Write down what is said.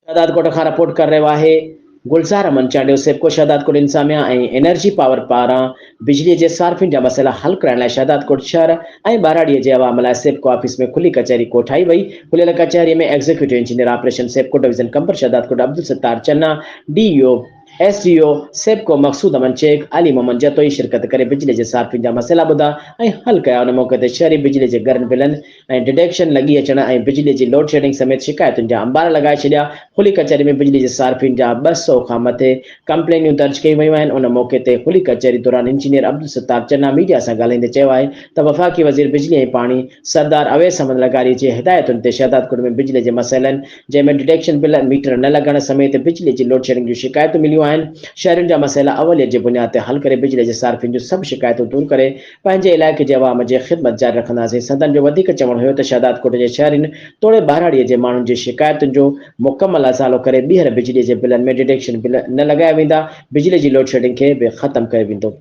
शहदादकोट खां रिपोर्ट कर रहियो आहे गुलज़ार अमन चांडियो। सेबको शहदादकोट इंसामिया ऐं एनर्जी पावर पारां बिजली जे सार्फिन जा मसइला हल करण लाइ शहदादकोट शहर ऐं ॿाराड़ीअ जे अवाम लाइ सेबको ऑफिस में खुली कचहरी कोठाई वई। खुलियल कचहरीअ में एग्जीक्यूटिव इंजीनियर ऑपरेशन सेबको डिवीजन कंबर शहदादकोट अब्दुल सत्तार चन्ना, डीईओ एसडीओ सेबको मकसूद अमन शेख, अली मोहम्मद जतोई शिरकत करे बिजली जे सार्फिन जा मसइला ॿुधा ऐं हल कया। उन मौक़े ते शहरी बिजली जे घरनि बिलनि ऐं डिडक्शन लॻी अचण ऐं बिजली जी लोड शेडिंग समेत शिकायतुनि जा अंबार लगाए छॾिया। खुली कचहरी में बिजली जे सार्फिन जा 200 खां मथे कंप्लेनियूं दर्ज कई वयूं आहिनि। उन मौक़े ते खुली कचहरी दौरान इंजीनियर अब्दुल सत्तार चन्ना मीडिया सां ॻाल्हाईंदे चयो आहे त वफ़ाक़ी वज़ीर बिजली ऐं पाणी सरदार अवैस अहमद लगारी जी हिदायतुनि ते शहदादकोट में बिजली जे मसइलनि जंहिंमें डिडक्शन बिल मीटर न लॻण समेत बिजली जी लोड शेडिंग जूं शिकायतूं मिलियूं आहिनि। शहरियुनि जा मसइला अवलियत जे बुनियाद ते हल करे बिजली जे सार्फिन जूं सभु शिकायतूं दूर करे पंहिंजे इलाइक़े जे अवाम जी ख़िदमत जारी रखंदासीं। संदन जो वधीक चवणु हुयो त शहदादकोट जे शहरियुनि तोड़े ॿाराड़ीअ जे माण्हुनि जी शिकायतुनि जो मुकमल अज़ालो करे ॿीहर बिजली जे बिलनि में डिडक्शन बिल न लॻाया वेंदा। बिजली जी लोड शेडिंग खे बि ख़तमु कयो वेंदो।